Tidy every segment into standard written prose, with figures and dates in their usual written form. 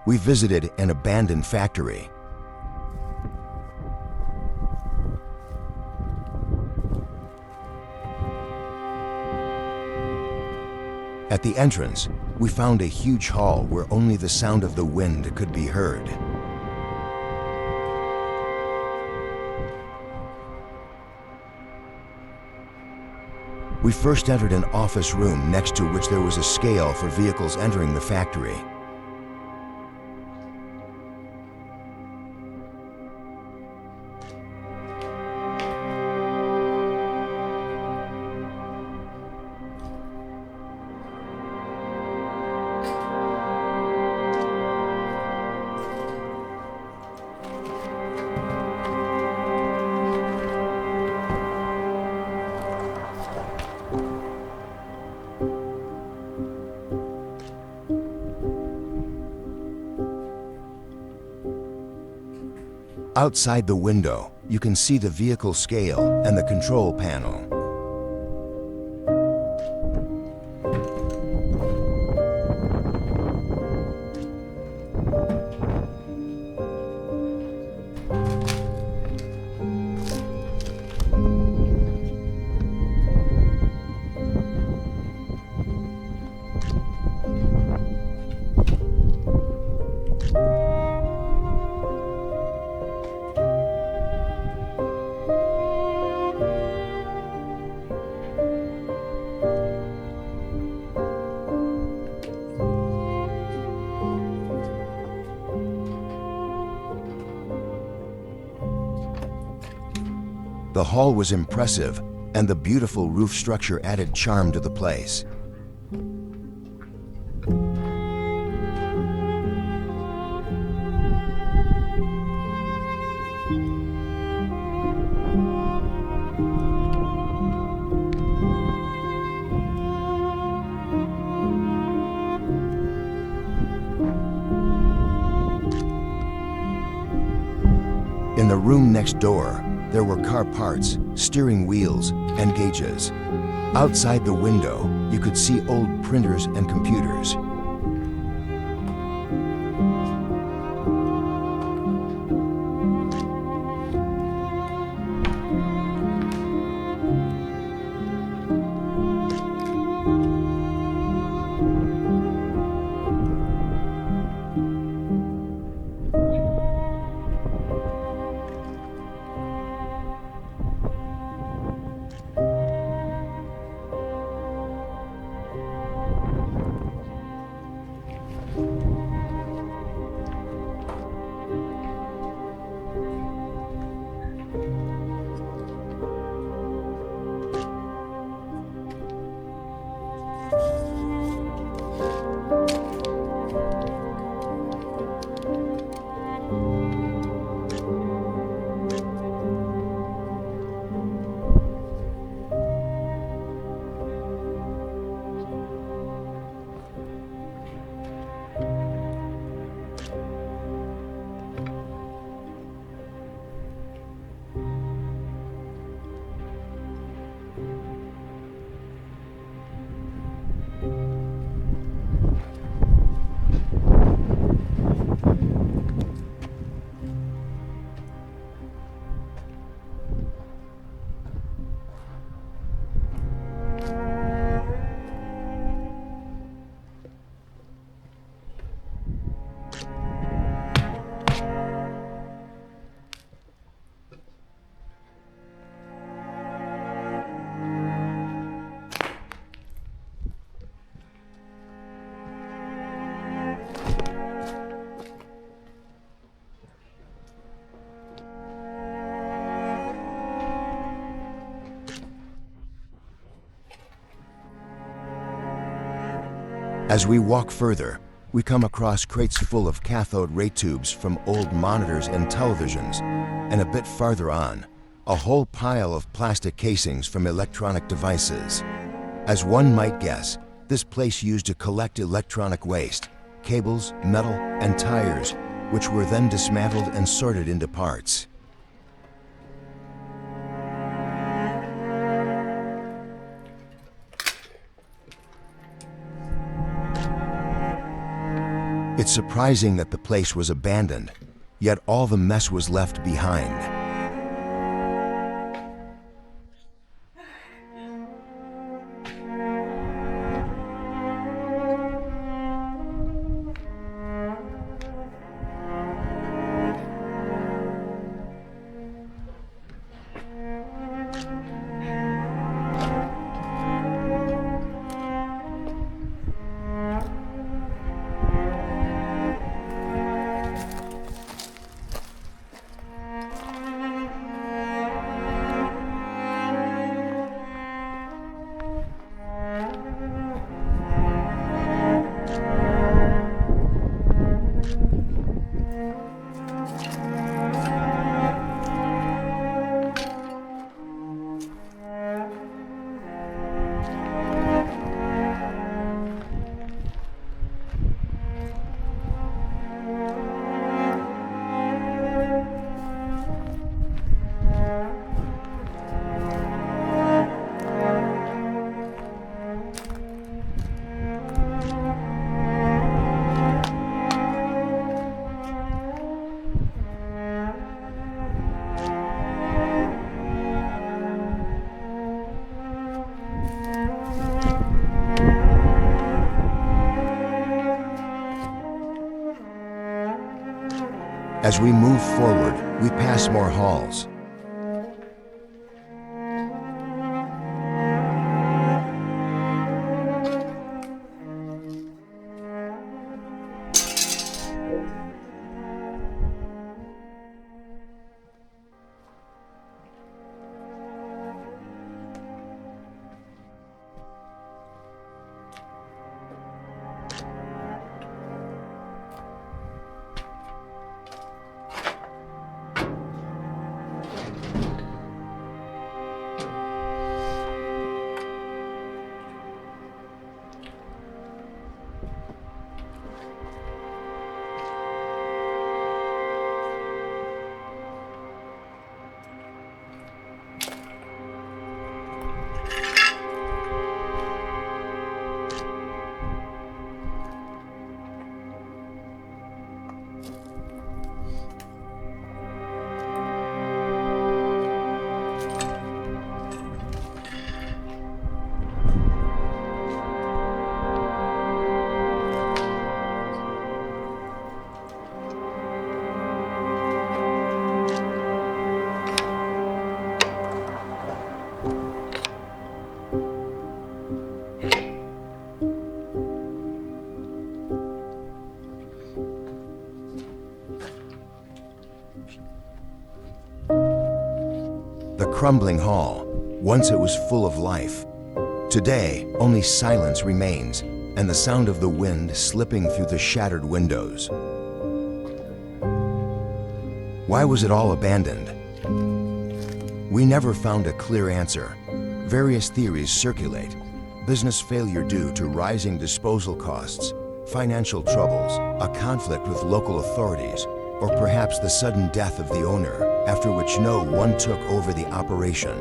we visited an abandoned factory. At the entrance, we found a huge hall where only the sound of the wind could be heard. We first entered an office room next to which there was a scale for vehicles entering the factory. Outside the window, you can see the vehicle scale and the control panel. The hall was impressive, and the beautiful roof structure added charm to the place. In the room next door, there were car parts, steering wheels, and gauges. Outside the window, you could see old printers and computers. As we walk further, we come across crates full of cathode ray tubes from old monitors and televisions, and a bit farther on, a whole pile of plastic casings from electronic devices. As one might guess, this place used to collect electronic waste, cables, metal, and tires, which were then dismantled and sorted into parts. It's surprising that the place was abandoned, yet all the mess was left behind. As we move forward, we pass more halls. The crumbling hall, once it was full of life. Today, only silence remains and the sound of the wind slipping through the shattered windows. Why was it all abandoned? We never found a clear answer. Various theories circulate. Business failure due to rising disposal costs, financial troubles, a conflict with local authorities, or perhaps the sudden death of the owner, after which no one took over the operation.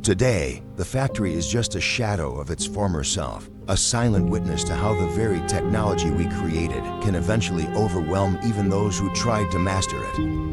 Today, the factory is just a shadow of its former self, a silent witness to how the very technology we created can eventually overwhelm even those who tried to master it.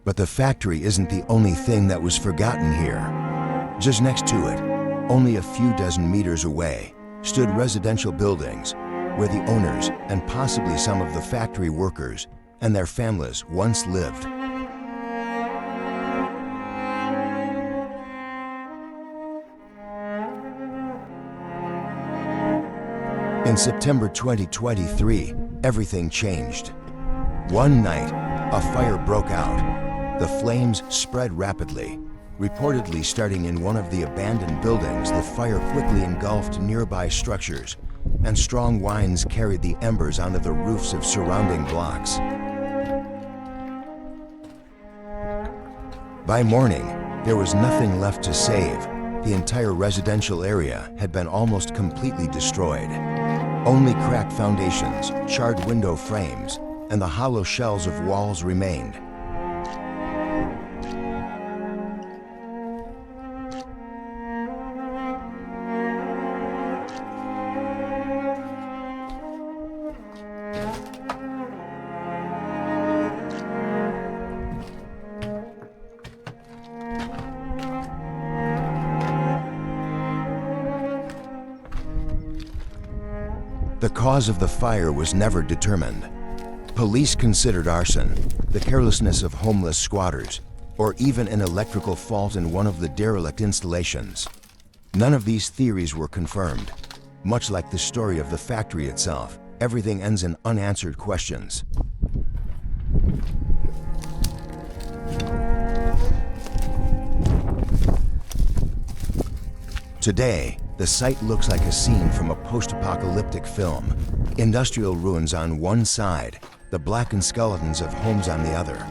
But the factory isn't the only thing that was forgotten here. Just next to it, only a few dozen meters away, stood residential buildings where the owners and possibly some of the factory workers and their families once lived. In September 2023, everything changed. One night, a fire broke out. The flames spread rapidly. Reportedly starting in one of the abandoned buildings, the fire quickly engulfed nearby structures, and strong winds carried the embers onto the roofs of surrounding blocks. By morning, there was nothing left to save. The entire residential area had been almost completely destroyed. Only cracked foundations, charred window frames, and the hollow shells of walls remained. The cause of the fire was never determined. Police considered arson, the carelessness of homeless squatters, or even an electrical fault in one of the derelict installations. None of these theories were confirmed. Much like the story of the factory itself, everything ends in unanswered questions. Today, the site looks like a scene from a post-apocalyptic film. Industrial ruins on one side, the blackened skeletons of homes on the other.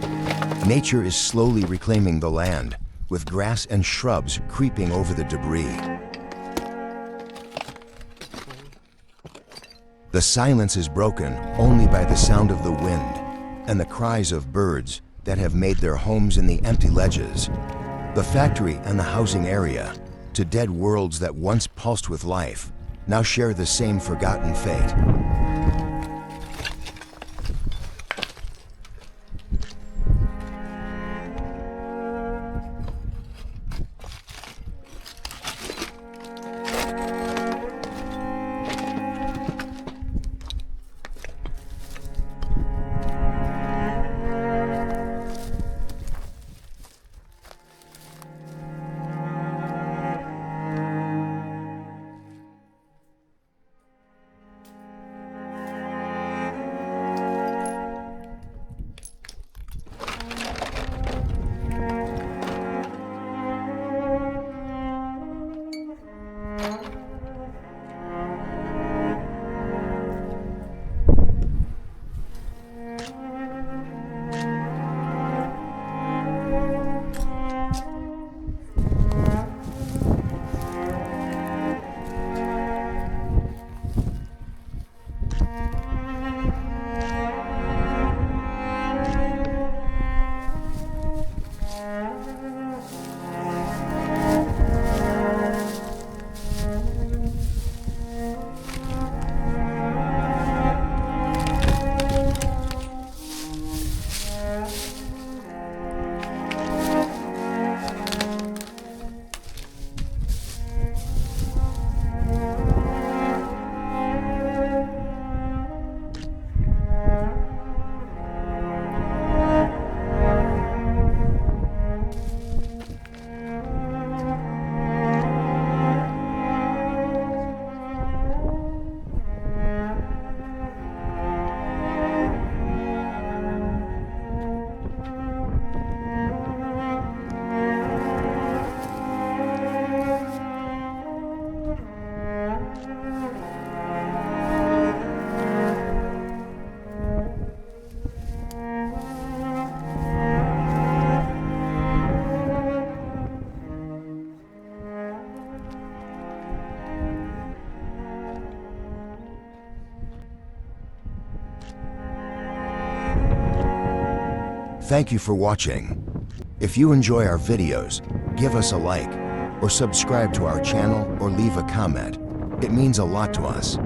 Nature is slowly reclaiming the land, with grass and shrubs creeping over the debris. The silence is broken only by the sound of the wind and the cries of birds that have made their homes in the empty ledges. The factory and the housing area, to dead worlds that once pulsed with life, now share the same forgotten fate. Thank you for watching. If you enjoy our videos, give us a like, or subscribe to our channel, or leave a comment. It means a lot to us.